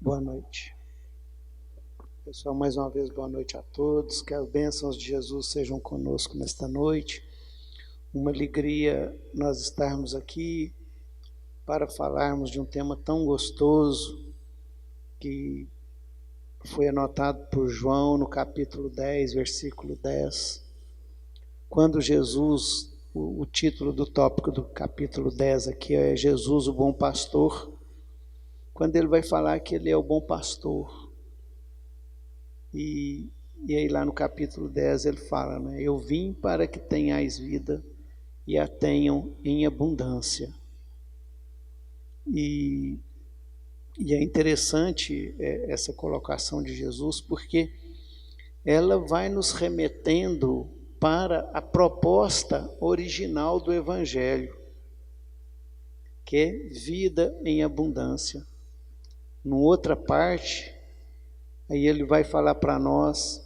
Boa noite. Pessoal, mais uma vez, boa noite a todos. Que as bênçãos de Jesus sejam conosco nesta noite. Uma alegria nós estarmos aqui para falarmos de um tema tão gostoso que foi anotado por João no capítulo 10, versículo 10. Quando Jesus, o título do tópico do capítulo 10 aqui é Jesus, o bom pastor. Quando ele vai falar que ele é o bom pastor. E aí lá no capítulo 10 ele fala, né? Eu vim para que tenhais vida e a tenham em abundância. E é interessante essa colocação de Jesus, porque ela vai nos remetendo para a proposta original do Evangelho, que é vida em abundância. Numa outra parte, aí ele vai falar para nós,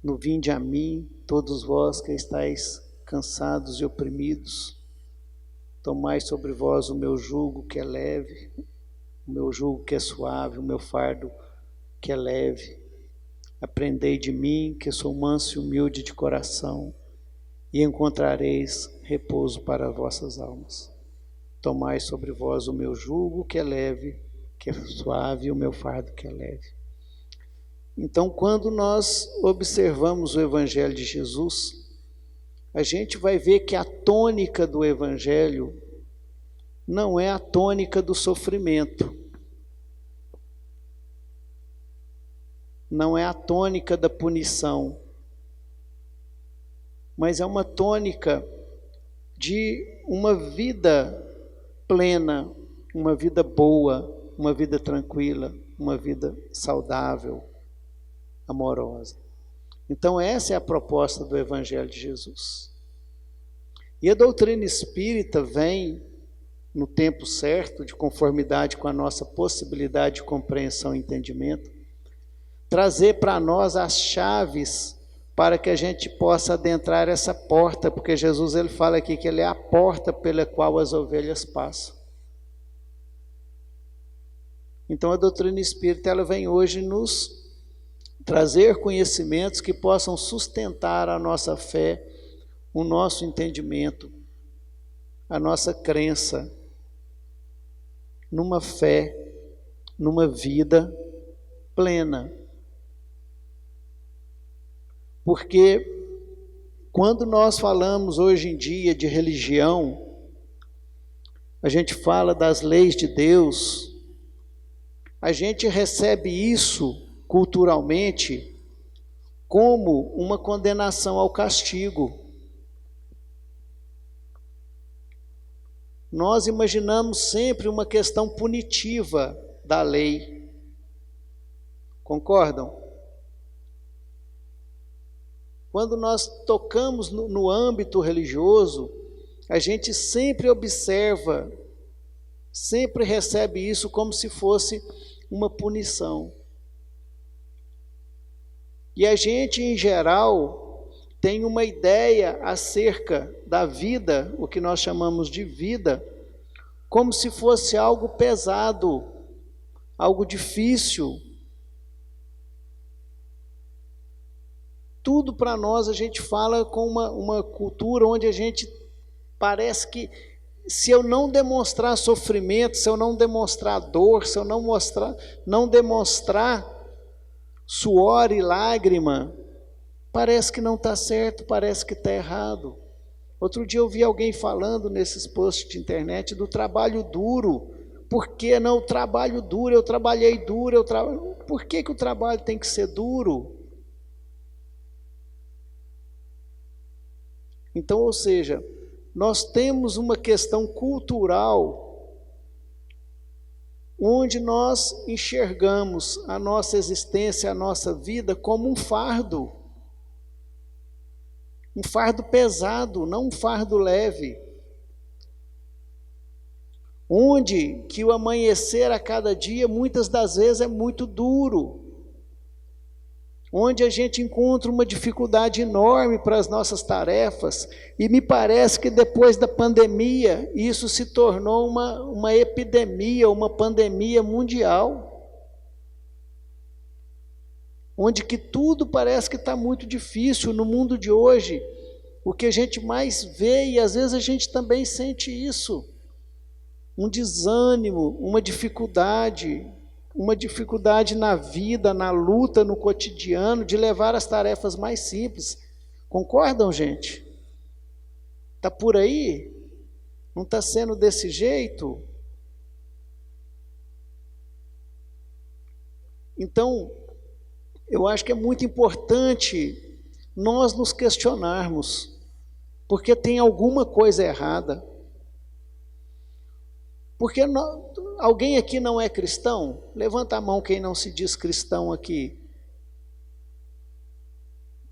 no vinde a mim, todos vós que estáis cansados e oprimidos, tomai sobre vós o meu jugo que é leve, o meu jugo que é suave, o meu fardo que é leve. Aprendei de mim, que sou manso e humilde de coração, e encontrareis repouso para vossas almas. Tomai sobre vós o meu jugo que é leve, que é suave, e o meu fardo que é leve. Então, quando nós observamos o Evangelho de Jesus, a gente vai ver que a tônica do Evangelho não é a tônica do sofrimento, não é a tônica da punição, mas é uma tônica de uma vida plena, uma vida boa, uma vida tranquila, uma vida saudável, amorosa. Então essa é a proposta do Evangelho de Jesus. E a doutrina espírita vem no tempo certo, de conformidade com a nossa possibilidade de compreensão e entendimento, trazer para nós as chaves para que a gente possa adentrar essa porta, porque Jesus ele fala aqui que ele é a porta pela qual as ovelhas passam. Então a doutrina espírita ela vem hoje nos trazer conhecimentos que possam sustentar a nossa fé, o nosso entendimento, a nossa crença numa fé, numa vida plena. Porque quando nós falamos hoje em dia de religião, a gente fala das leis de Deus, a gente recebe isso culturalmente como uma condenação ao castigo. Nós imaginamos sempre uma questão punitiva da lei. Concordam? Quando nós tocamos no âmbito religioso, a gente sempre observa, sempre recebe isso como se fosse uma punição. E a gente, em geral, tem uma ideia acerca da vida, o que nós chamamos de vida, como se fosse algo pesado, algo difícil. Tudo para nós a gente fala com uma cultura onde a gente parece que se eu não demonstrar sofrimento, se eu não demonstrar dor, se eu não demonstrar suor e lágrima, parece que não está certo, parece que está errado. Outro dia eu vi alguém falando nesses posts de internet do trabalho duro. Por que não o trabalho duro? Eu trabalhei duro, Por que o trabalho tem que ser duro? Então, ou seja, nós temos uma questão cultural onde nós enxergamos a nossa existência, a nossa vida como um fardo pesado, não um fardo leve, onde que o amanhecer a cada dia muitas das vezes é muito duro, onde a gente encontra uma dificuldade enorme para as nossas tarefas, e me parece que depois da pandemia, isso se tornou uma epidemia, uma pandemia mundial. onde que tudo parece que está muito difícil no mundo de hoje. O que a gente mais vê, e às vezes a gente também sente isso, um desânimo, uma dificuldade na vida, na luta, no cotidiano, de levar as tarefas mais simples. Concordam, gente? Está por aí? Não está sendo desse jeito? Então, eu acho que é muito importante nós nos questionarmos, porque tem alguma coisa errada. Porque alguém aqui não é cristão? Levanta a mão quem não se diz cristão aqui.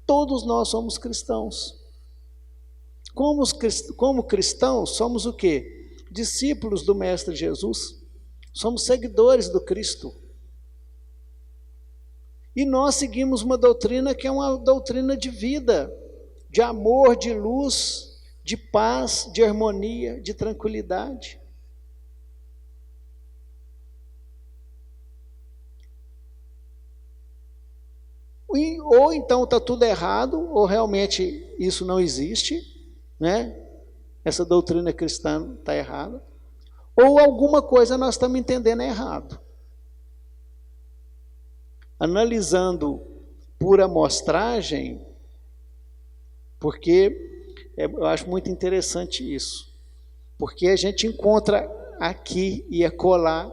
Todos nós somos cristãos. Como cristãos, somos o quê? Discípulos do Mestre Jesus. Somos seguidores do Cristo. E nós seguimos uma doutrina que é uma doutrina de vida, de amor, de luz, de paz, de harmonia, de tranquilidade. Ou então está tudo errado, ou realmente isso não existe, né? Essa doutrina cristã está errada, ou alguma coisa nós estamos entendendo errado. Analisando por amostragem, porque eu acho muito interessante isso, porque a gente encontra aqui e acolá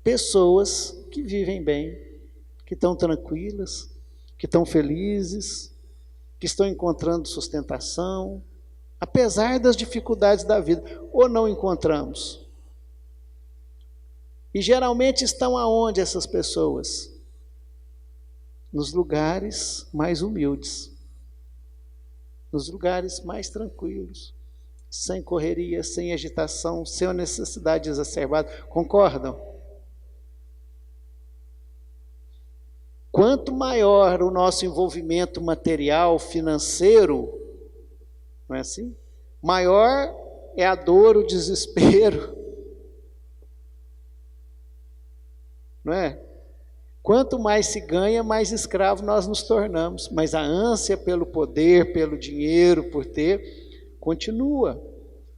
pessoas que vivem bem, que estão tranquilas, que estão felizes, que estão encontrando sustentação, apesar das dificuldades da vida, ou não encontramos? E geralmente estão aonde essas pessoas? Nos lugares mais humildes, nos lugares mais tranquilos, sem correria, sem agitação, sem necessidade exacerbada. Concordam? Quanto maior o nosso envolvimento material, financeiro, não é assim? Maior é a dor, o desespero, não é? Quanto mais se ganha, mais escravo nós nos tornamos. Mas a ânsia pelo poder, pelo dinheiro, por ter, continua.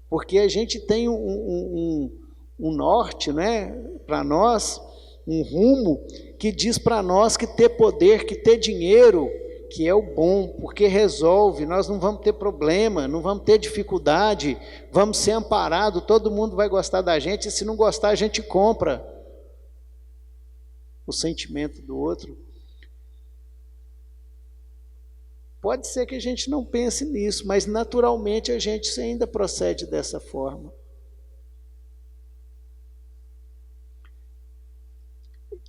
Porque a gente tem um norte, né, para nós, um rumo que diz para nós que ter poder, que ter dinheiro, que é o bom, porque resolve, nós não vamos ter problema, não vamos ter dificuldade, vamos ser amparados, todo mundo vai gostar da gente, e se não gostar a gente compra o sentimento do outro. Pode ser que a gente não pense nisso, mas naturalmente a gente ainda procede dessa forma.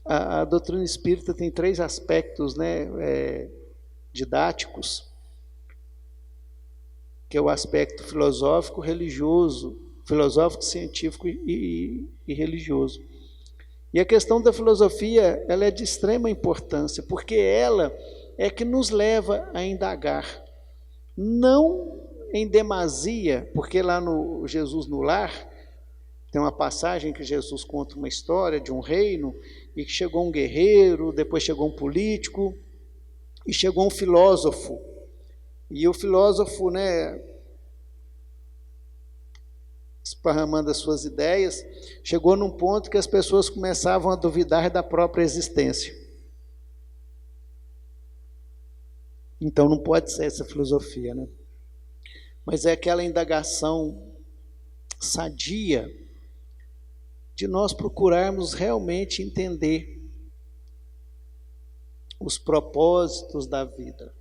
A doutrina espírita tem 3 aspectos, né, didáticos, que é o aspecto filosófico, religioso, filosófico, científico e religioso. E a questão da filosofia, ela é de extrema importância, porque ela é que nos leva a indagar, não em demasia, porque lá no Jesus no Lar, tem uma passagem que Jesus conta uma história de um reino, e que chegou um guerreiro, depois chegou um político, e chegou um filósofo. E o filósofo, né, esparramando as suas ideias, chegou num ponto que as pessoas começavam a duvidar da própria existência. Então não pode ser essa filosofia, né? Mas é aquela indagação sadia de nós procurarmos realmente entender os propósitos da vida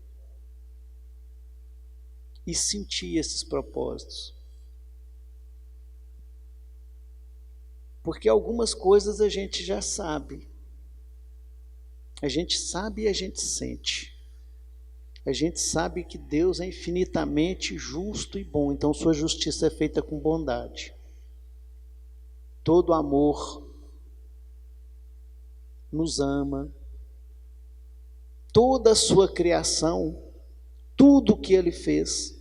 e sentir esses propósitos. Porque algumas coisas a gente já sabe. A gente sabe e a gente sente. A gente sabe que Deus é infinitamente justo e bom, então sua justiça é feita com bondade. Todo amor nos ama, toda a sua criação, tudo o que Ele fez,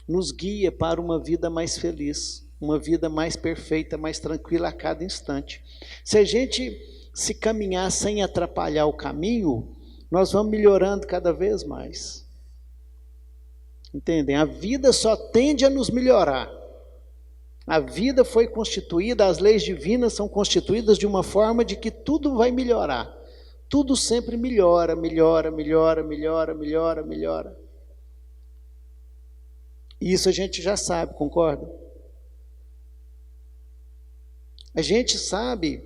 nos guia para uma vida mais feliz, uma vida mais perfeita, mais tranquila a cada instante. Se a gente se caminhar sem atrapalhar o caminho, nós vamos melhorando cada vez mais. Entendem? A vida só tende a nos melhorar. A vida foi constituída, as leis divinas são constituídas de uma forma de que tudo vai melhorar. Tudo sempre melhora, melhora, melhora, melhora, melhora, melhora. Isso a gente já sabe, concorda? A gente sabe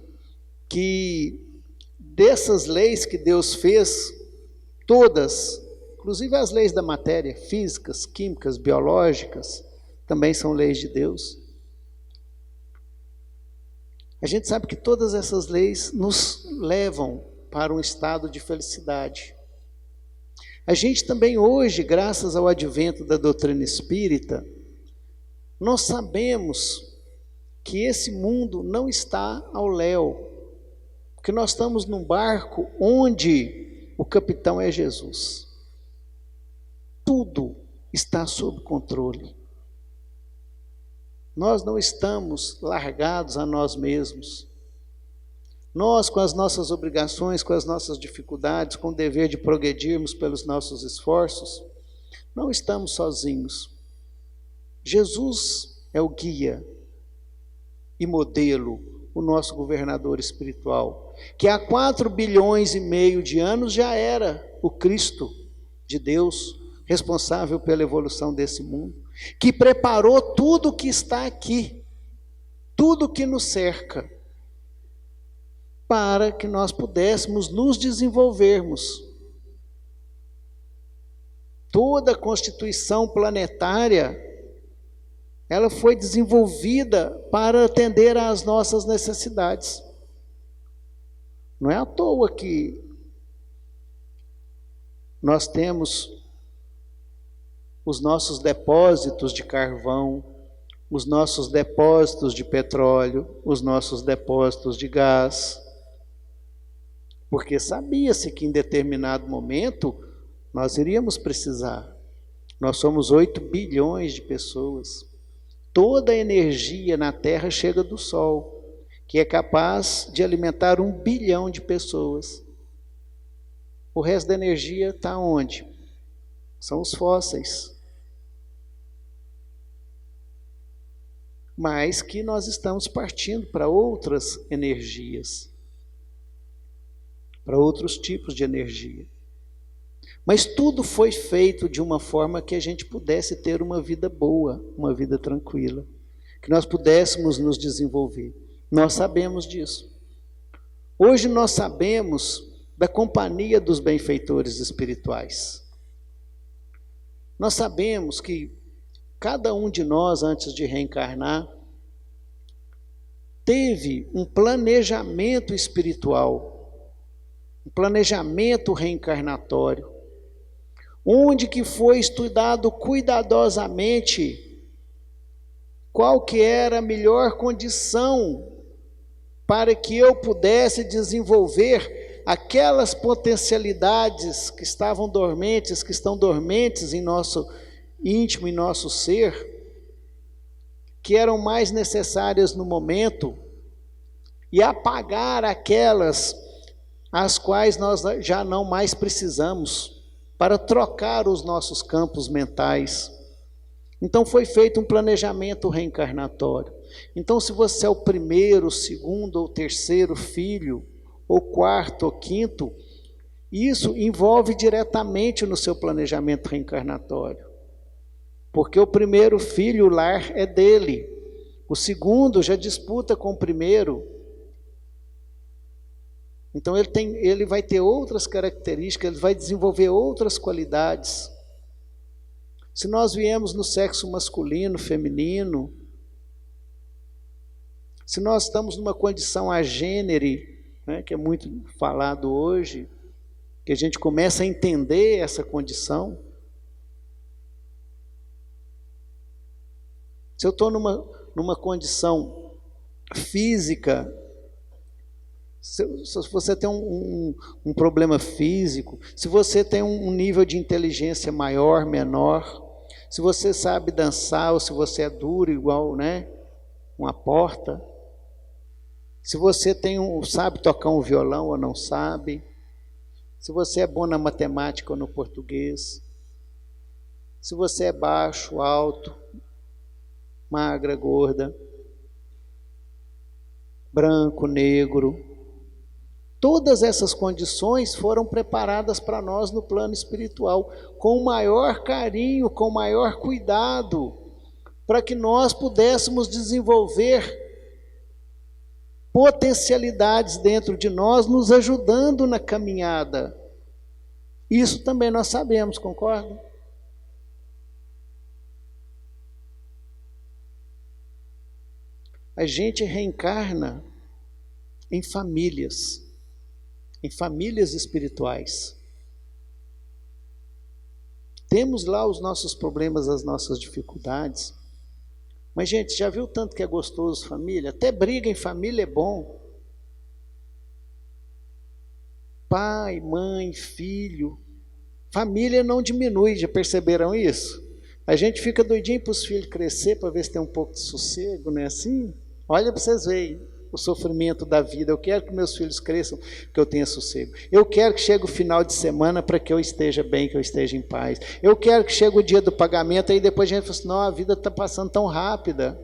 que dessas leis que Deus fez, todas, inclusive as leis da matéria, físicas, químicas, biológicas, também são leis de Deus. A gente sabe que todas essas leis nos levam para um estado de felicidade. A gente também hoje, graças ao advento da doutrina espírita, nós sabemos que esse mundo não está ao léu, porque nós estamos num barco onde o capitão é Jesus. Tudo está sob controle. Nós não estamos largados a nós mesmos. Nós, com as nossas obrigações, com as nossas dificuldades, com o dever de progredirmos pelos nossos esforços, não estamos sozinhos. Jesus é o guia e modelo, o nosso governador espiritual, que há 4 bilhões e meio de anos já era o Cristo de Deus, responsável pela evolução desse mundo, que preparou tudo que está aqui, tudo que nos cerca, para que nós pudéssemos nos desenvolvermos. Toda a constituição planetária, ela foi desenvolvida para atender às nossas necessidades. Não é à toa que nós temos os nossos depósitos de carvão, os nossos depósitos de petróleo, os nossos depósitos de gás, porque sabia-se que em determinado momento nós iríamos precisar. Nós somos 8 bilhões de pessoas. Toda a energia na Terra chega do Sol, que é capaz de alimentar 1 bilhão de pessoas. O resto da energia está onde? São os fósseis. Mas que nós estamos partindo para outras energias, para outros tipos de energia. Mas tudo foi feito de uma forma que a gente pudesse ter uma vida boa, uma vida tranquila, que nós pudéssemos nos desenvolver. Nós sabemos disso. Hoje nós sabemos da companhia dos benfeitores espirituais. Nós sabemos que cada um de nós, antes de reencarnar, teve um planejamento espiritual, um planejamento reencarnatório, onde que foi estudado cuidadosamente qual que era a melhor condição para que eu pudesse desenvolver aquelas potencialidades que estavam dormentes, que estão dormentes em nosso íntimo, em nosso ser, que eram mais necessárias no momento, e apagar aquelas as quais nós já não mais precisamos, para trocar os nossos campos mentais. Então foi feito um planejamento reencarnatório. Então, se você é o primeiro, segundo ou terceiro filho, ou quarto ou quinto, isso envolve diretamente no seu planejamento reencarnatório. Porque o primeiro filho, o lar é dele. O segundo já disputa com o primeiro. Então ele vai ter outras características, ele vai desenvolver outras qualidades. Se nós viemos no sexo masculino, feminino, se nós estamos numa condição agênere, né, que é muito falado hoje, que a gente começa a entender essa condição. Se eu estou numa condição física, se você tem um problema físico, se você tem um nível de inteligência maior, menor, se você sabe dançar ou se você é duro igual, né, uma porta, se você sabe tocar um violão ou não sabe, se você é bom na matemática ou no português, se você é baixo, alto, magra, gorda, branco, negro. Todas essas condições foram preparadas para nós no plano espiritual, com o maior carinho, com o maior cuidado, para que nós pudéssemos desenvolver potencialidades dentro de nós, nos ajudando na caminhada. Isso também nós sabemos, concorda? A gente reencarna em famílias espirituais. Temos lá os nossos problemas, as nossas dificuldades. Mas, gente, já viu tanto que é gostoso família? Até briga em família é bom. Pai, mãe, filho. Família não diminui, já perceberam isso? A gente fica doidinho para os filhos crescer, para ver se tem um pouco de sossego, não é assim? Olha para vocês verem o sofrimento da vida. Eu quero que meus filhos cresçam, que eu tenha sossego. Eu quero que chegue o final de semana para que eu esteja bem, que eu esteja em paz. Eu quero que chegue o dia do pagamento, aí depois a gente fala assim, não, a vida está passando tão rápida.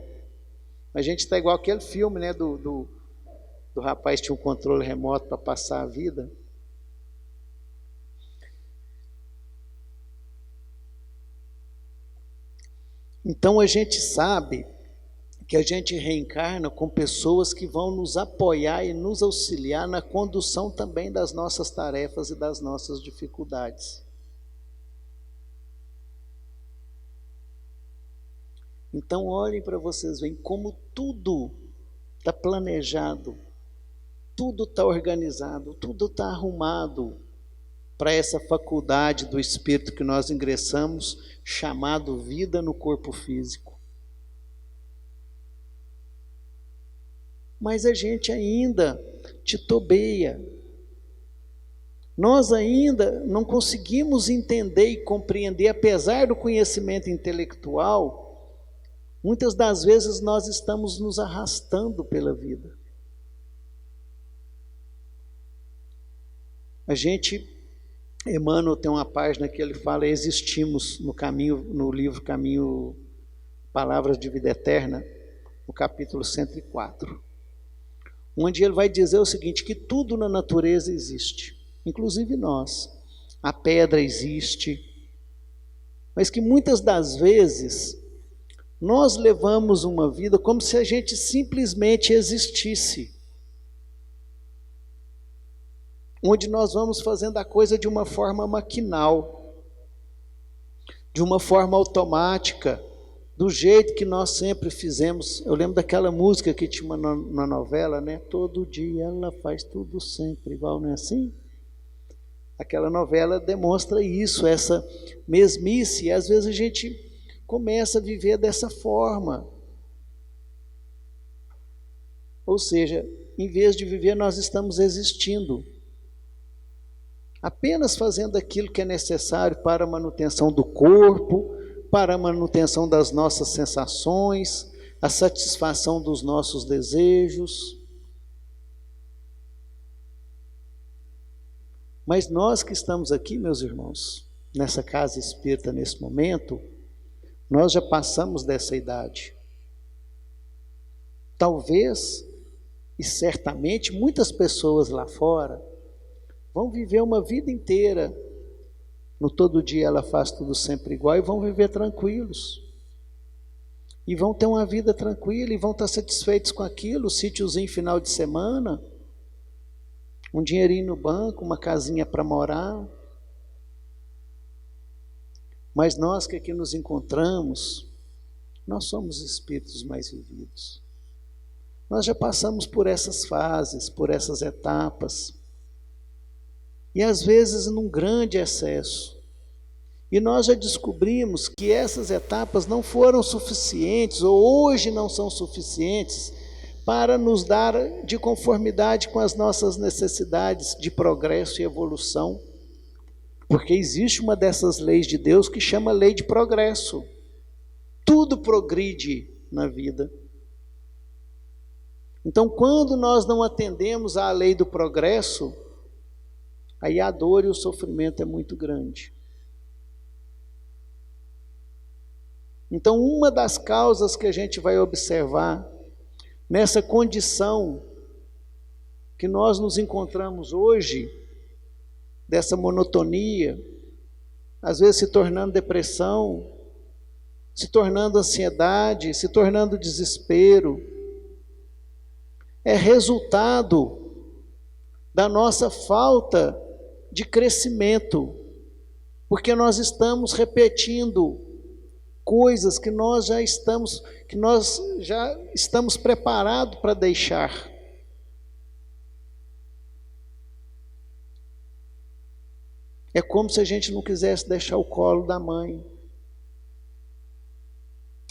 A gente está igual aquele filme, né, do rapaz que tinha um controle remoto para passar a vida. Então a gente sabe que a gente reencarna com pessoas que vão nos apoiar e nos auxiliar na condução também das nossas tarefas e das nossas dificuldades. Então olhem para vocês verem como tudo está planejado, tudo está organizado, tudo está arrumado para essa faculdade do Espírito que nós ingressamos, chamado vida no corpo físico. Mas a gente ainda titubeia. Nós ainda não conseguimos entender e compreender, apesar do conhecimento intelectual, muitas das vezes nós estamos nos arrastando pela vida. Emmanuel tem uma página que ele fala, existimos no caminho, no livro Caminho, Palavras de Vida Eterna, no capítulo 104. Onde ele vai dizer o seguinte, que tudo na natureza existe, inclusive nós. A pedra existe, mas que muitas das vezes nós levamos uma vida como se a gente simplesmente existisse. Onde nós vamos fazendo a coisa de uma forma maquinal, de uma forma automática, do jeito que nós sempre fizemos. Eu lembro daquela música que tinha uma novela, né? Todo dia ela faz tudo sempre igual, não é assim? Aquela novela demonstra isso, essa mesmice, e às vezes a gente começa a viver dessa forma. Ou seja, em vez de viver, nós estamos existindo. Apenas fazendo aquilo que é necessário para a manutenção do corpo, para a manutenção das nossas sensações, a satisfação dos nossos desejos. Mas nós que estamos aqui, meus irmãos, nessa casa espírita nesse momento, nós já passamos dessa idade. Talvez, e certamente, muitas pessoas lá fora vão viver uma vida inteira no todo dia ela faz tudo sempre igual, e vão viver tranquilos. E vão ter uma vida tranquila, e vão estar satisfeitos com aquilo, sítiozinho final de semana, um dinheirinho no banco, uma casinha para morar. Mas nós que aqui nos encontramos, nós somos espíritos mais vividos. Nós já passamos por essas fases, por essas etapas. E às vezes num grande excesso. E nós já descobrimos que essas etapas não foram suficientes, ou hoje não são suficientes, para nos dar de conformidade com as nossas necessidades de progresso e evolução. Porque existe uma dessas leis de Deus que chama lei de progresso. Tudo progride na vida. Então, quando nós não atendemos à lei do progresso, aí a dor e o sofrimento é muito grande. Então, uma das causas que a gente vai observar nessa condição que nós nos encontramos hoje, dessa monotonia, às vezes se tornando depressão, se tornando ansiedade, se tornando desespero, é resultado da nossa falta de crescimento, porque nós estamos repetindo coisas que nós já estamos preparados para deixar. É como se a gente não quisesse deixar o colo da mãe.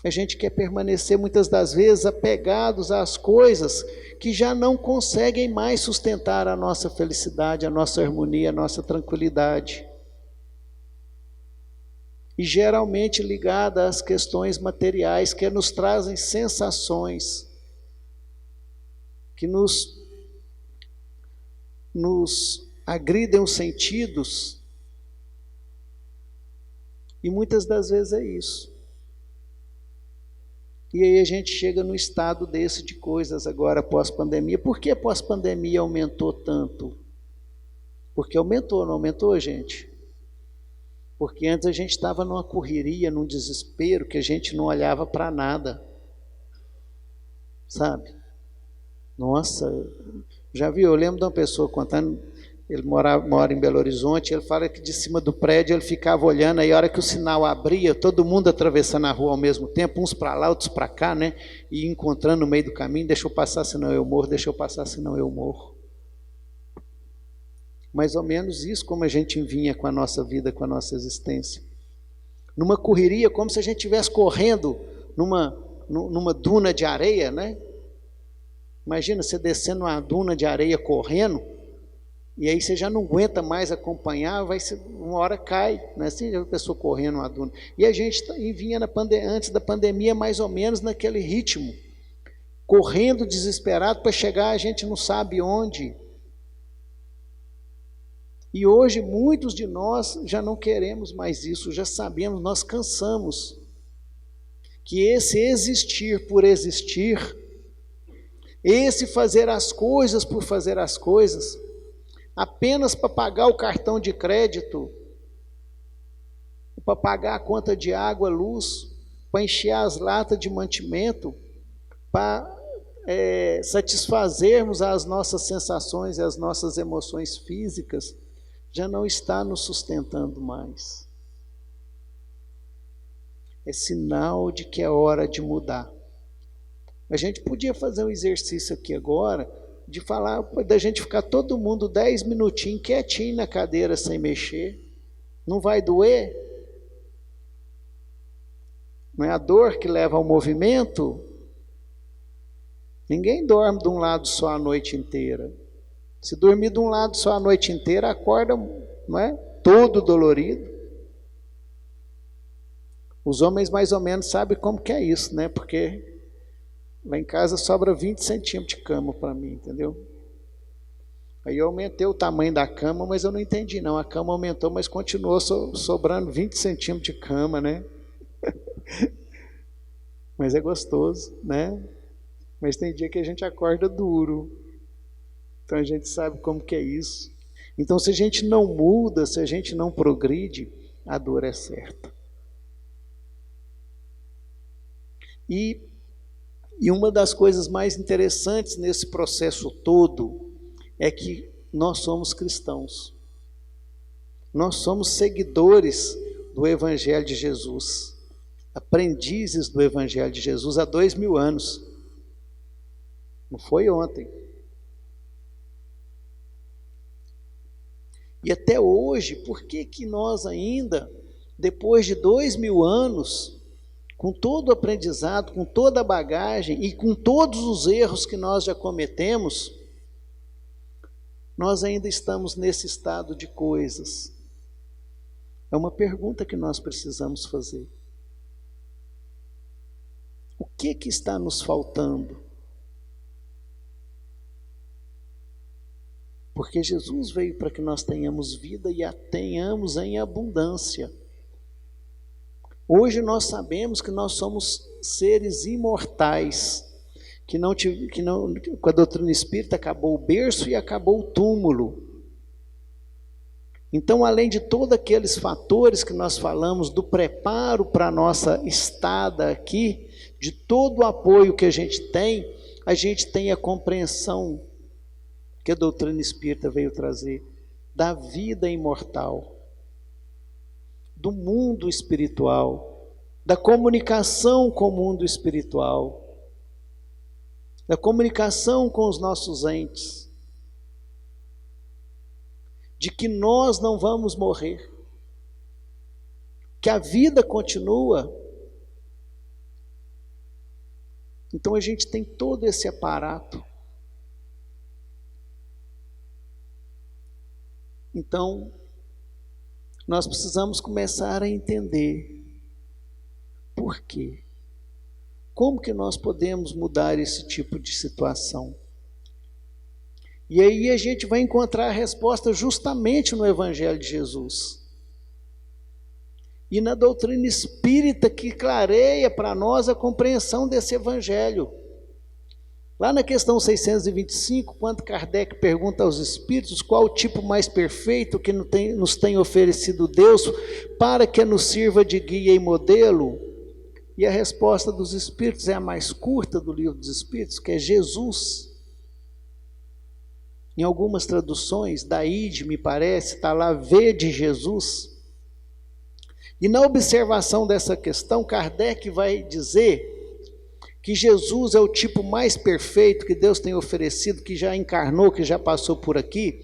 A gente quer permanecer muitas das vezes apegados às coisas que já não conseguem mais sustentar a nossa felicidade, a nossa harmonia, a nossa tranquilidade. E geralmente ligada às questões materiais que nos trazem sensações, que nos agridem os sentidos. E muitas das vezes é isso. E aí a gente chega no estado desse de coisas agora pós-pandemia. Por que pós-pandemia aumentou tanto? Porque aumentou, não aumentou, gente? Porque antes a gente estava numa correria, num desespero, que a gente não olhava para nada. Sabe? Nossa, já viu? Eu lembro de uma pessoa contando, ele mora em Belo Horizonte, ele fala que de cima do prédio ele ficava olhando, aí a hora que o sinal abria, todo mundo atravessando a rua ao mesmo tempo, uns para lá, outros para cá, né? E encontrando no meio do caminho, deixa eu passar, senão eu morro, deixa eu passar, senão eu morro. Mais ou menos isso como a gente vinha com a nossa vida, com a nossa existência. Numa correria, como se a gente estivesse correndo numa duna de areia, né? Imagina você descendo uma duna de areia correndo, e aí você já não aguenta mais acompanhar, uma hora cai, né? Assim, a pessoa correndo uma duna. E a gente vinha antes da pandemia mais ou menos naquele ritmo, correndo desesperado para chegar a gente não sabe onde. E hoje muitos de nós já não queremos mais isso, já sabemos, nós cansamos que esse existir por existir, esse fazer as coisas por fazer as coisas, apenas para pagar o cartão de crédito, para pagar a conta de água, luz, para encher as latas de mantimento, para satisfazermos as nossas sensações e as nossas emoções físicas, já não está nos sustentando mais. É sinal de que é hora de mudar. A gente podia fazer um exercício aqui agora, de falar, da gente ficar todo mundo 10 minutinhos quietinho na cadeira sem mexer. Não vai doer? Não é a dor que leva ao movimento? Ninguém dorme de um lado só a noite inteira. Se dormir de um lado só a noite inteira, acorda, não é? Todo dolorido. Os homens mais ou menos sabem como que é isso, né? Porque lá em casa sobra 20 centímetros de cama para mim, entendeu? Aí eu aumentei o tamanho da cama, mas eu não entendi não. A cama aumentou, mas continuou sobrando 20 centímetros de cama, né? Mas é gostoso, né? Mas tem dia que a gente acorda duro. Então a gente sabe como que é isso. Então se a gente não muda, se a gente não progride, a dor é certa. E uma das coisas mais interessantes nesse processo todo é que nós somos cristãos. Nós somos seguidores do Evangelho de Jesus, aprendizes do Evangelho de Jesus há 2000 anos. Não foi ontem. E até hoje, por que nós ainda, depois de 2000 anos, com todo o aprendizado, com toda a bagagem e com todos os erros que nós já cometemos, nós ainda estamos nesse estado de coisas? É uma pergunta que nós precisamos fazer. O que está nos faltando? Porque Jesus veio para que nós tenhamos vida e a tenhamos em abundância. Hoje nós sabemos que nós somos seres imortais, que com a doutrina espírita acabou o berço e acabou o túmulo. Então, além de todos aqueles fatores que nós falamos, do preparo para a nossa estada aqui, de todo o apoio que a gente tem a compreensão que a doutrina espírita veio trazer, da vida imortal, do mundo espiritual, da comunicação com o mundo espiritual, da comunicação com os nossos entes, de que nós não vamos morrer, que a vida continua. Então a gente tem todo esse aparato. Então, nós precisamos começar a entender por quê. Como que nós podemos mudar esse tipo de situação? E aí a gente vai encontrar a resposta justamente no Evangelho de Jesus. E na doutrina espírita que clareia para nós a compreensão desse Evangelho. Lá na questão 625, quando Kardec pergunta aos espíritos qual o tipo mais perfeito que nos tem oferecido Deus para que nos sirva de guia e modelo, e a resposta dos espíritos é a mais curta do livro dos espíritos, que é Jesus. Em algumas traduções, da Ide, me parece, está lá, vede Jesus. E na observação dessa questão, Kardec vai dizer que Jesus é o tipo mais perfeito que Deus tem oferecido, que já encarnou, que já passou por aqui,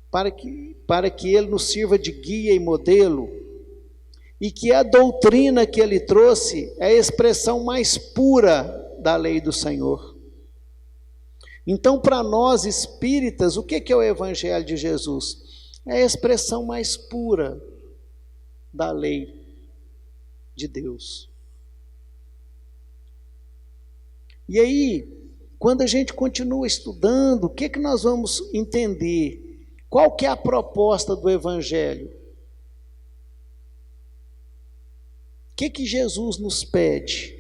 para que ele nos sirva de guia e modelo, e que a doutrina que ele trouxe é a expressão mais pura da lei do Senhor. Então, para nós espíritas, o que é o Evangelho de Jesus? É a expressão mais pura da lei de Deus. E aí, quando a gente continua estudando, o que nós vamos entender? Qual que é a proposta do Evangelho? O que Jesus nos pede?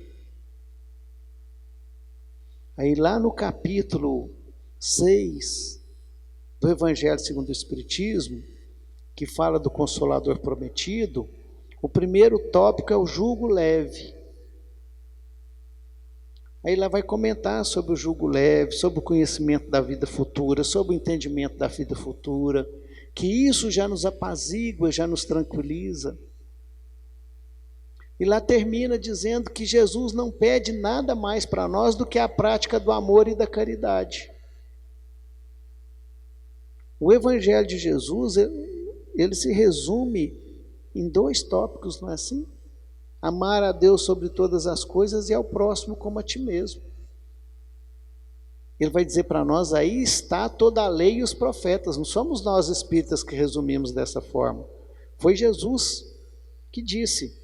Aí lá no capítulo 6 do Evangelho segundo o Espiritismo, que fala do Consolador prometido, o primeiro tópico é o jugo leve. Aí lá vai comentar sobre o jugo leve, sobre o conhecimento da vida futura, sobre o entendimento da vida futura, que isso já nos apazigua, já nos tranquiliza. E lá termina dizendo que Jesus não pede nada mais para nós do que a prática do amor e da caridade. O Evangelho de Jesus, ele se resume em 2 tópicos, não é assim? Amar a Deus sobre todas as coisas e ao próximo como a ti mesmo. Ele vai dizer para nós, aí está toda a lei e os profetas. Não somos nós espíritas que resumimos dessa forma. Foi Jesus que disse.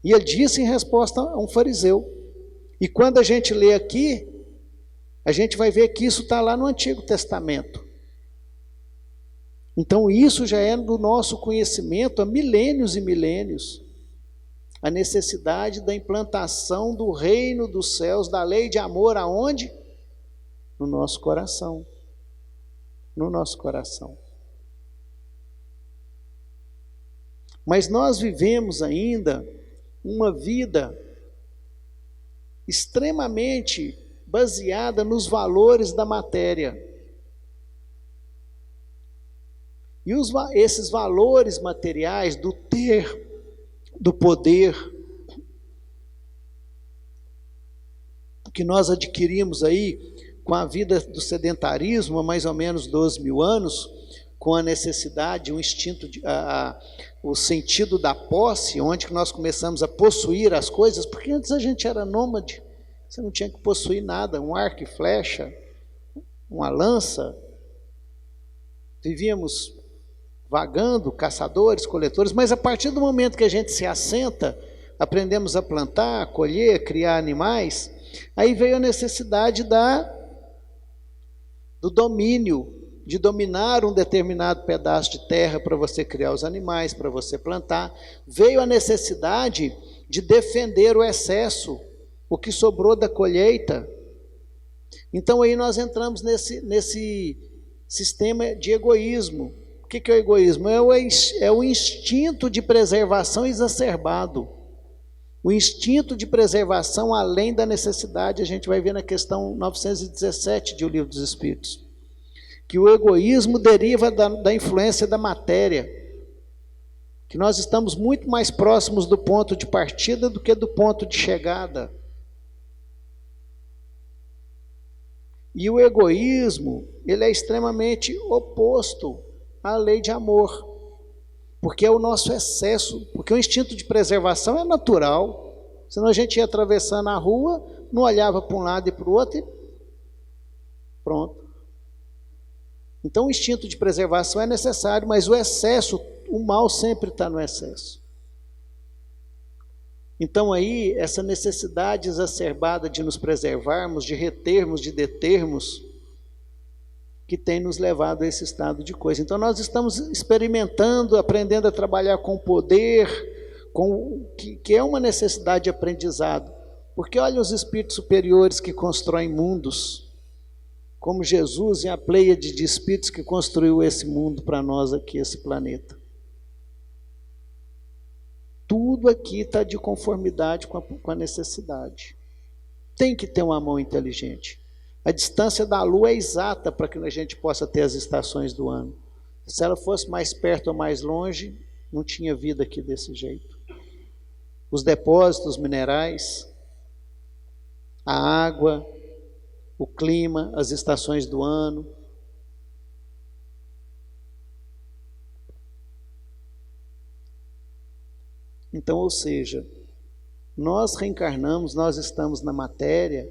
E ele disse em resposta a um fariseu. E quando a gente lê aqui, a gente vai ver que isso está lá no Antigo Testamento. Então isso já é do nosso conhecimento há milênios e milênios. A necessidade da implantação do reino dos céus, da lei de amor, aonde? No nosso coração. No nosso coração. Mas nós vivemos ainda uma vida extremamente baseada nos valores da matéria. E esses valores materiais do ter, do poder, que nós adquirimos aí com a vida do sedentarismo há mais ou menos 12 mil anos, com a necessidade, o instinto, o sentido da posse, onde nós começamos a possuir as coisas, porque antes a gente era nômade, você não tinha que possuir nada, um arco e flecha, uma lança, vivíamos vagando, caçadores, coletores, mas a partir do momento que a gente se assenta, aprendemos a plantar, colher, criar animais, aí veio a necessidade do domínio de dominar um determinado pedaço de terra para você criar os animais, para você plantar. Veio a necessidade de defender o excesso, o que sobrou da colheita. Então aí nós entramos nesse sistema de egoísmo. O que é o egoísmo? É o instinto de preservação exacerbado. O instinto de preservação além da necessidade, a gente vai ver na questão 917 de O Livro dos Espíritos. Que o egoísmo deriva da influência da matéria. Que nós estamos muito mais próximos do ponto de partida do que do ponto de chegada. E o egoísmo, ele é extremamente oposto à lei de amor. Porque é o nosso excesso, porque o instinto de preservação é natural. Senão a gente ia atravessando a rua, não olhava para um lado e para o outro e pronto. Então o instinto de preservação é necessário, mas o excesso, o mal sempre está no excesso. Então aí, essa necessidade exacerbada de nos preservarmos, de retermos, de determos, que tem nos levado a esse estado de coisa. Então nós estamos experimentando, aprendendo a trabalhar com o poder, que é uma necessidade de aprendizado. Porque olha os espíritos superiores que constroem mundos, como Jesus e a pleiade de espíritos que construiu esse mundo para nós aqui, esse planeta. Tudo aqui está de conformidade com a necessidade. Tem que ter uma mão inteligente. A distância da Lua é exata para que a gente possa ter as estações do ano. Se ela fosse mais perto ou mais longe, não tinha vida aqui desse jeito. Os depósitos minerais, a água, o clima, as estações do ano. Então, ou seja, nós reencarnamos, nós estamos na matéria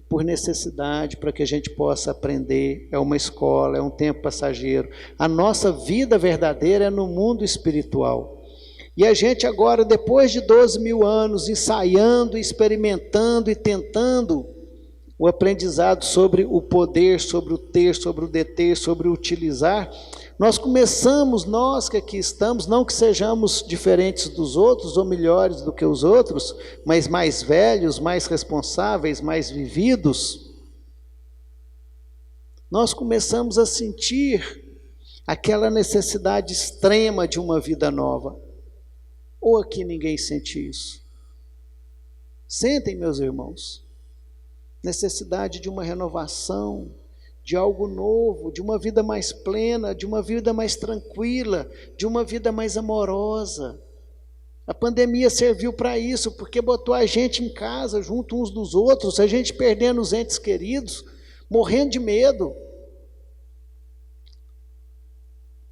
por necessidade, para que a gente possa aprender. É uma escola, é um tempo passageiro. A nossa vida verdadeira é no mundo espiritual. E a gente agora, depois de 12 mil anos, ensaiando, experimentando e tentando o aprendizado sobre o poder, sobre o ter, sobre o deter, sobre o utilizar, nós começamos, nós que aqui estamos, não que sejamos diferentes dos outros ou melhores do que os outros, mas mais velhos, mais responsáveis, mais vividos, nós começamos a sentir aquela necessidade extrema de uma vida nova. Ou aqui ninguém sente isso? Sentem, meus irmãos, necessidade de uma renovação, de algo novo, de uma vida mais plena, de uma vida mais tranquila, de uma vida mais amorosa. A pandemia serviu para isso, porque botou a gente em casa, junto uns dos outros, a gente perdendo os entes queridos, morrendo de medo.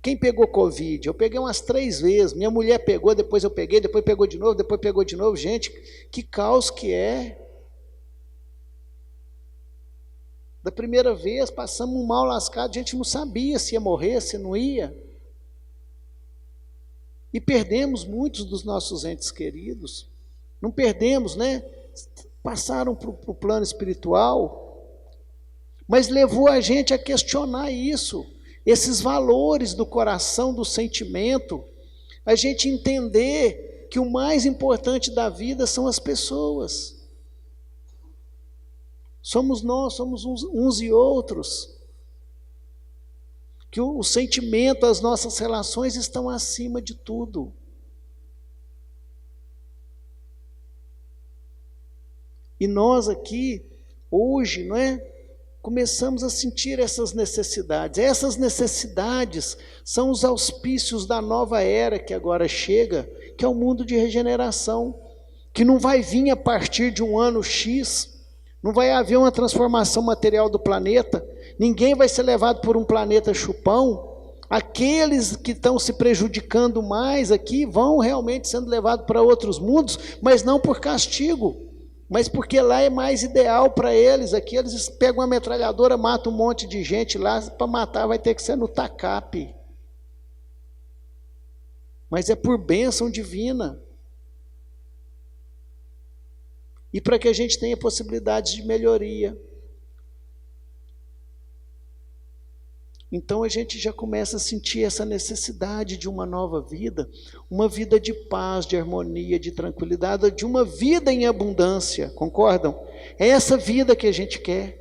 Quem pegou Covid? Eu peguei umas 3 vezes, minha mulher pegou, depois eu peguei, depois pegou de novo, depois pegou de novo. Gente, que caos que é. Da primeira vez, passamos um mal lascado, a gente não sabia se ia morrer, se não ia. E perdemos muitos dos nossos entes queridos. Não perdemos, né? Passaram para o plano espiritual, mas levou a gente a questionar isso, esses valores do coração, do sentimento, a gente entender que o mais importante da vida são as pessoas. Somos nós, somos uns e outros. Que o sentimento, as nossas relações estão acima de tudo. E nós aqui, hoje, não é? Começamos a sentir essas necessidades. Essas necessidades são os auspícios da nova era que agora chega, que é o mundo de regeneração, que não vai vir a partir de um ano X, não vai haver uma transformação material do planeta, ninguém vai ser levado por um planeta chupão. Aqueles que estão se prejudicando mais aqui vão realmente sendo levados para outros mundos, mas não por castigo, mas porque lá é mais ideal para eles. Aqui eles pegam uma metralhadora, matam um monte de gente lá, para matar vai ter que ser no tacape. Mas é por bênção divina. E para que a gente tenha possibilidades de melhoria. Então a gente já começa a sentir essa necessidade de uma nova vida, uma vida de paz, de harmonia, de tranquilidade, de uma vida em abundância, concordam? É essa vida que a gente quer.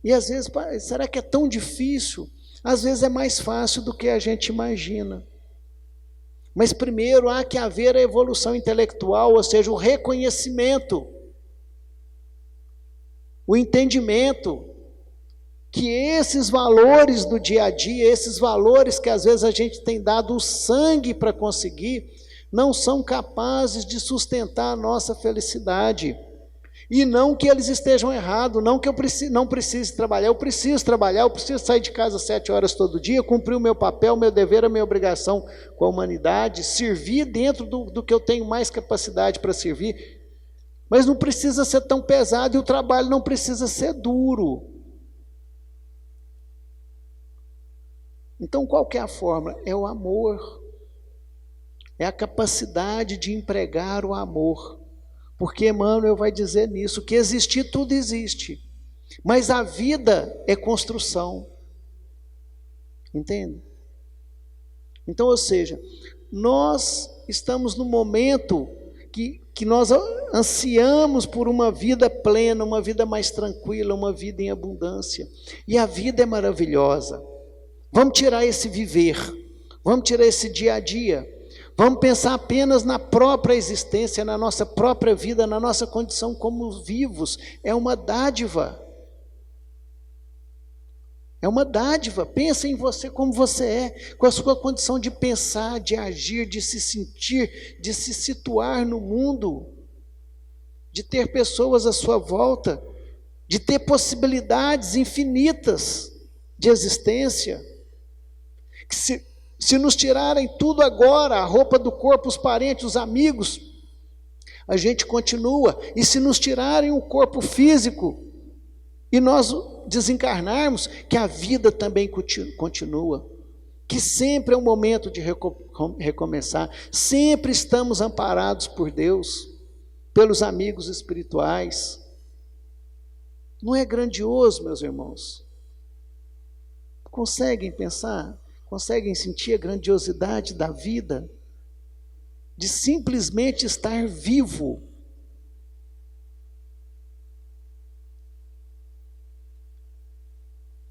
E às vezes, será que é tão difícil? Às vezes é mais fácil do que a gente imagina. Mas primeiro há que haver a evolução intelectual, ou seja, o reconhecimento, o entendimento que esses valores do dia a dia, esses valores que às vezes a gente tem dado o sangue para conseguir, não são capazes de sustentar a nossa felicidade. E não que eles estejam errados, não que eu não precise trabalhar, eu preciso sair de casa 7 horas todo dia, cumprir o meu papel, o meu dever, a minha obrigação com a humanidade, servir dentro do que eu tenho mais capacidade para servir, mas não precisa ser tão pesado e o trabalho não precisa ser duro. Então qual que é a fórmula? É o amor, é a capacidade de empregar o amor. Porque Emmanuel vai dizer nisso, que existir tudo existe, mas a vida é construção, entende? Então, ou seja, nós estamos no momento que nós ansiamos por uma vida plena, uma vida mais tranquila, uma vida em abundância, e a vida é maravilhosa. Vamos tirar esse viver, vamos tirar esse dia a dia, vamos pensar apenas na própria existência, na nossa própria vida, na nossa condição como vivos. É uma dádiva. É uma dádiva. Pensa em você como você é, com a sua condição de pensar, de agir, de se sentir, de se situar no mundo, de ter pessoas à sua volta, de ter possibilidades infinitas de existência. Que se nos tirarem tudo agora, a roupa do corpo, os parentes, os amigos, a gente continua. E se nos tirarem o corpo físico e nós desencarnarmos, que a vida também continua. Que sempre é um momento de recomeçar. Sempre estamos amparados por Deus, pelos amigos espirituais. Não é grandioso, meus irmãos? Conseguem pensar? Conseguem sentir a grandiosidade da vida, de simplesmente estar vivo?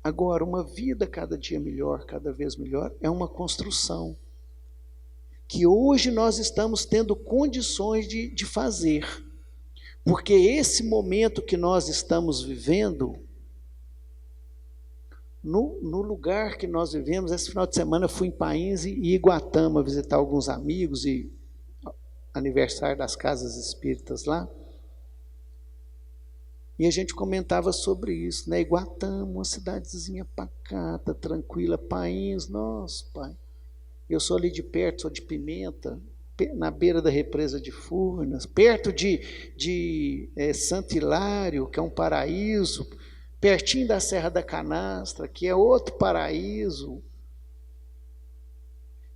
Agora, uma vida cada dia melhor, cada vez melhor, é uma construção, que hoje nós estamos tendo condições de fazer, porque esse momento que nós estamos vivendo, no lugar que nós vivemos, esse final de semana eu fui em Pains e Iguatama visitar alguns amigos e aniversário das casas espíritas lá. E a gente comentava sobre isso, né? Iguatama, uma cidadezinha pacata, tranquila. Pains, nossa, pai, eu sou ali de perto, sou de Pimenta, na beira da represa de Furnas, perto de Santo Hilário, que é um paraíso, pertinho da Serra da Canastra, que é outro paraíso.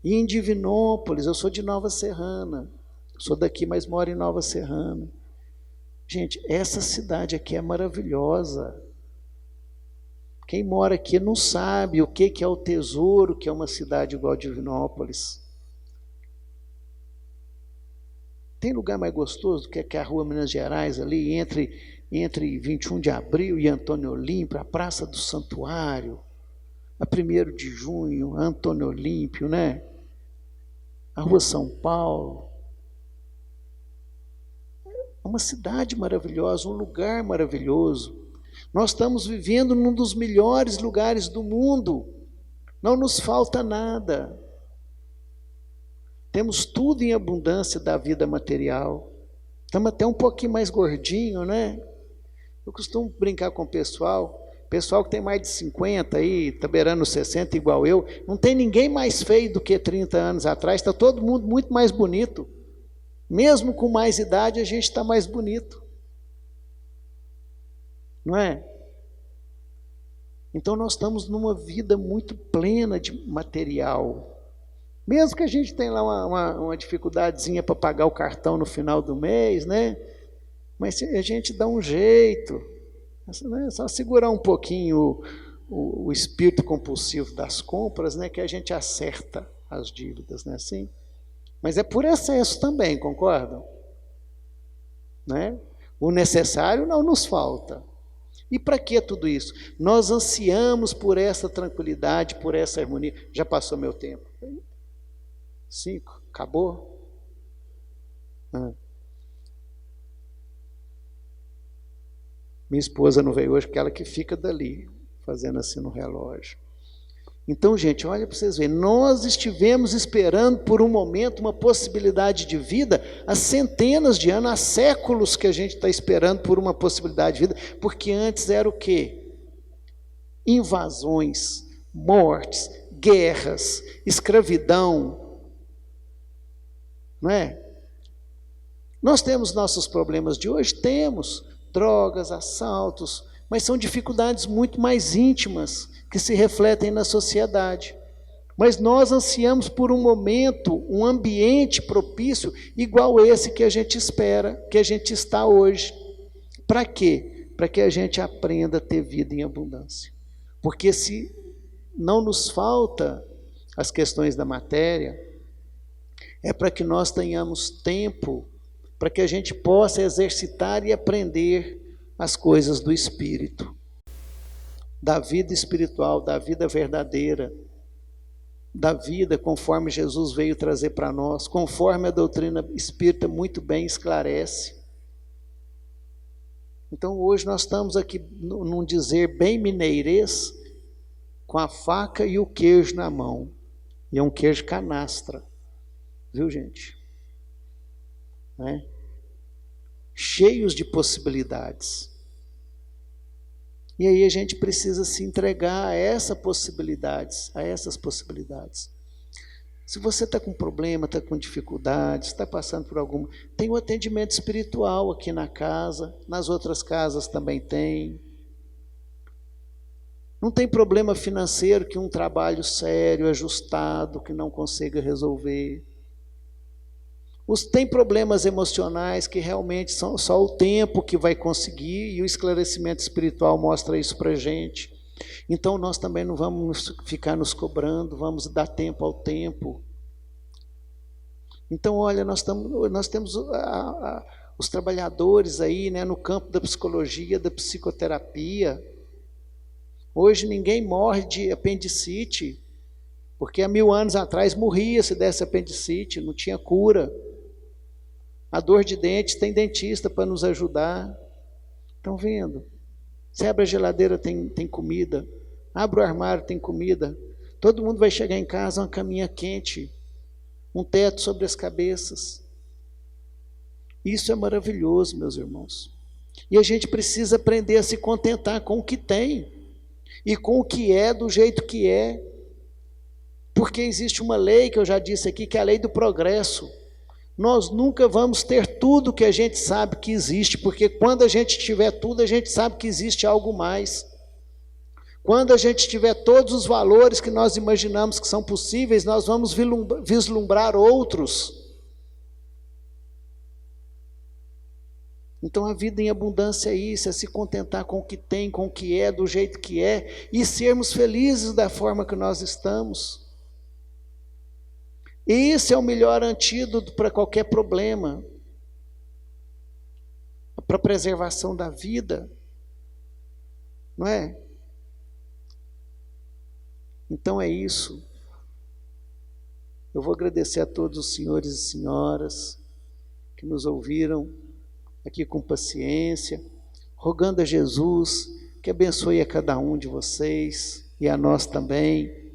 E em Divinópolis, eu sou de Nova Serrana, sou daqui, mas moro em Nova Serrana. Gente, essa cidade aqui é maravilhosa. Quem mora aqui não sabe o que é o tesouro, que é uma cidade igual a Divinópolis. Tem lugar mais gostoso do que a Rua Minas Gerais, ali entre 21 de abril e Antônio Olímpio, a Praça do Santuário, a 1º de junho, Antônio Olímpio, né? A Rua São Paulo. É uma cidade maravilhosa, um lugar maravilhoso. Nós estamos vivendo num dos melhores lugares do mundo. Não nos falta nada. Temos tudo em abundância da vida material. Estamos até um pouquinho mais gordinho, né? Eu costumo brincar com o pessoal que tem mais de 50 aí, está beirando 60 igual eu, não tem ninguém mais feio do que 30 anos atrás, está todo mundo muito mais bonito. Mesmo com mais idade, a gente está mais bonito. Não é? Então nós estamos numa vida muito plena de material. Mesmo que a gente tenha lá uma dificuldadezinha para pagar o cartão no final do mês, né? Mas a gente dá um jeito, né? Só segurar um pouquinho o espírito compulsivo das compras, né, que a gente acerta as dívidas, né, assim? Mas é por excesso também, concordam? Né? O necessário não nos falta. E para que tudo isso? Nós ansiamos por essa tranquilidade, por essa harmonia. Já passou meu tempo? 5, acabou? Minha esposa não veio hoje, porque ela que fica dali, fazendo assim no relógio. Então, gente, olha para vocês verem, nós estivemos esperando por um momento, uma possibilidade de vida, há centenas de anos, há séculos que a gente está esperando por uma possibilidade de vida, porque antes era o quê? Invasões, mortes, guerras, escravidão, não é? Nós temos nossos problemas de hoje? Temos, drogas, assaltos, mas são dificuldades muito mais íntimas, que se refletem na sociedade. Mas nós ansiamos por um momento, um ambiente propício, igual esse que a gente espera, que a gente está hoje. Para quê? Para que a gente aprenda a ter vida em abundância. Porque se não nos falta as questões da matéria, é para que nós tenhamos tempo, para que a gente possa exercitar e aprender as coisas do Espírito. Da vida espiritual, da vida verdadeira, da vida conforme Jesus veio trazer para nós, conforme a doutrina espírita muito bem esclarece. Então hoje nós estamos aqui num dizer bem mineirês, com a faca e o queijo na mão, e é um queijo canastra, viu, gente? Né? Cheios de possibilidades. E aí a gente precisa se entregar a essas possibilidades, Se você está com problema, está com dificuldades, está passando por alguma... Tem um atendimento espiritual aqui na casa, nas outras casas também tem. Não tem problema financeiro que um trabalho sério, ajustado, que não consiga resolver. Tem problemas emocionais que realmente são só o tempo que vai conseguir, e o esclarecimento espiritual mostra isso para a gente. Então nós também não vamos ficar nos cobrando, vamos dar tempo ao tempo. Então olha, nós temos os trabalhadores aí, né, no campo da psicologia, da psicoterapia. Hoje ninguém morre de apendicite, porque há 1000 anos atrás morria se desse apendicite, não tinha cura. A dor de dentes, tem dentista para nos ajudar. Estão vendo? Você abre a geladeira, tem comida. Abre o armário, tem comida. Todo mundo vai chegar em casa, uma caminha quente, um teto sobre as cabeças. Isso é maravilhoso, meus irmãos. E a gente precisa aprender a se contentar com o que tem, e com o que é, do jeito que é. Porque existe uma lei, que eu já disse aqui, que é a lei do progresso. Nós nunca vamos ter tudo que a gente sabe que existe, porque quando a gente tiver tudo, a gente sabe que existe algo mais. Quando a gente tiver todos os valores que nós imaginamos que são possíveis, nós vamos vislumbrar outros. Então a vida em abundância é isso, é se contentar com o que tem, com o que é, do jeito que é, e sermos felizes da forma que nós estamos. E esse é o melhor antídoto para qualquer problema, para a preservação da vida, não é? Então é isso. Eu vou agradecer a todos os senhores e senhoras que nos ouviram aqui com paciência, rogando a Jesus que abençoe a cada um de vocês e a nós também,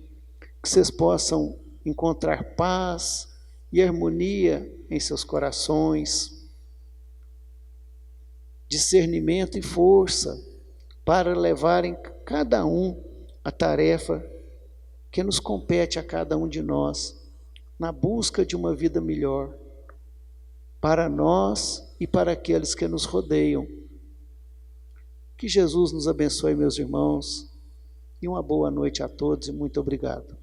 que vocês possam encontrar paz e harmonia em seus corações, discernimento e força para levarem cada um a tarefa que nos compete a cada um de nós, na busca de uma vida melhor, para nós e para aqueles que nos rodeiam. Que Jesus nos abençoe, meus irmãos, e uma boa noite a todos, e muito obrigado.